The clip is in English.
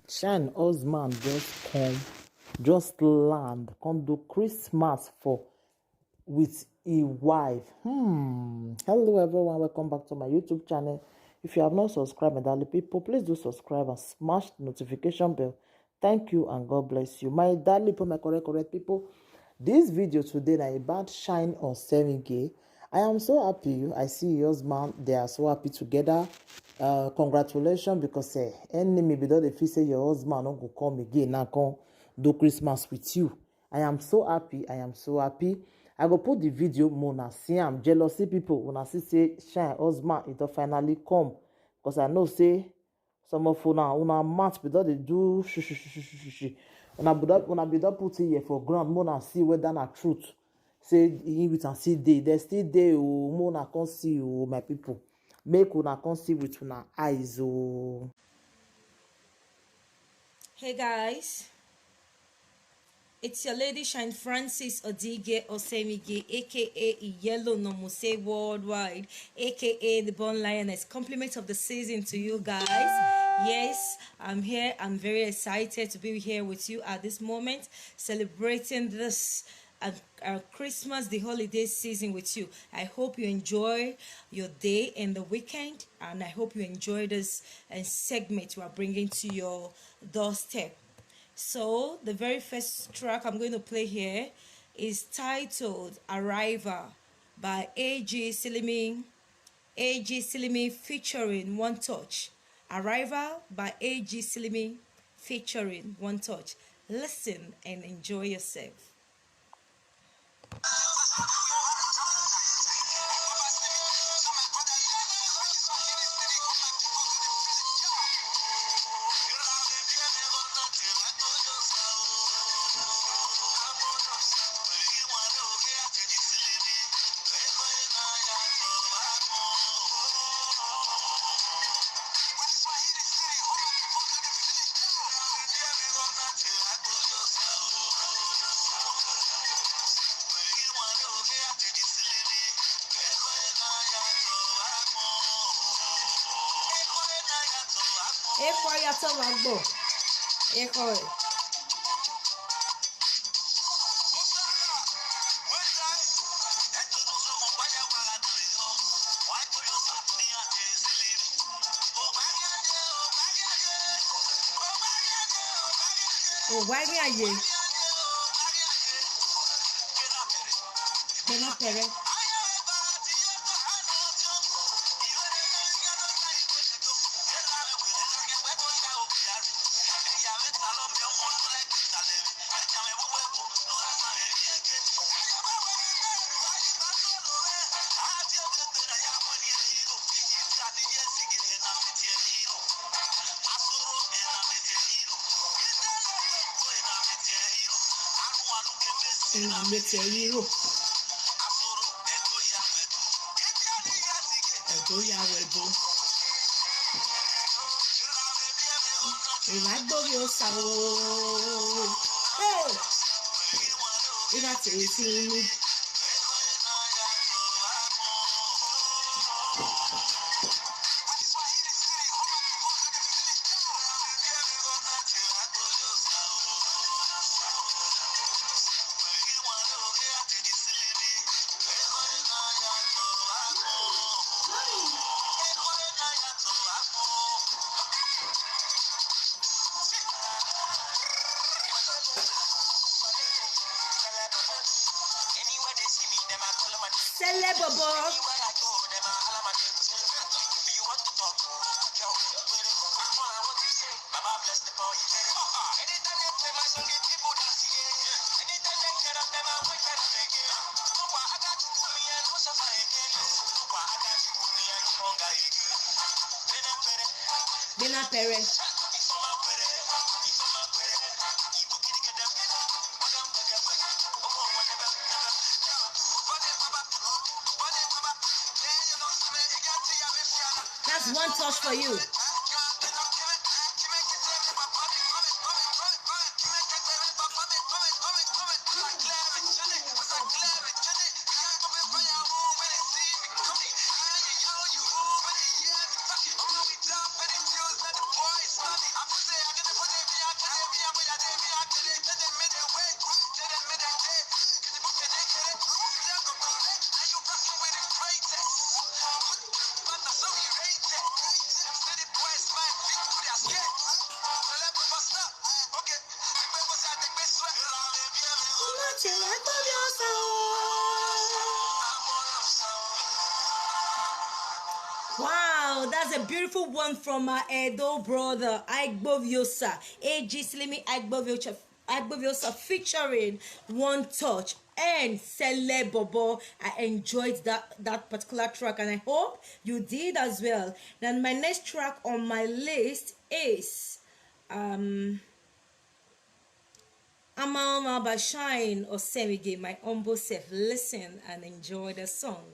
Shine Osman just land, come do Christmas with a wife. Hello everyone, welcome back to my YouTube channel. If you have not subscribed, my darling people, please do subscribe and smash the notification bell. Thank you and God bless you. My darling people, my correct people. This video today is about Shine on 7K. I am so happy. I see your husband. They are so happy together. Congratulations, because enemy be don't feel say your husband not go come again now come do Christmas with you. I am so happy. I am so happy. I go put the video more see I'm jealousy people when I see say Shine husband it will finally come, because I know say some of una match but they do una be don't put it here for ground more see whether na truth. Say we can see they still there more na can see my people. Make una come see with una eyes. Hey guys, it's your lady Shine Francis Odige Osemige, aka Yellow Nomose Worldwide, aka the Born Lioness. Compliment of the season to you guys. Yes, I'm here. I'm very excited to be here with you at this moment, celebrating this Christmas, the holiday season with you. I hope you enjoy your day and the weekend, and I hope you enjoy this segment we are bringing to your doorstep. So the very first track I'm going to play here is titled Arrival by A.G. Silimi featuring One Touch. Arrival by A.G. Silimi featuring One Touch. Listen and enjoy yourself. Why me are you? Mete hero. Egoya webo. Ìwàgbọ́rí ó sá ooo. Ìwà tèrè sí inú. Sele bobo. Bina pere. That's one touch for you. Wow, that's a beautiful one from my Edo brother, Aigboviosa. AG Slimy Aigboviosa featuring One Touch and Sele Bobo. I enjoyed that particular track and I hope you did as well. Then my next track on my list is Amama by Shine or Semige, my humble self. Listen and enjoy the song.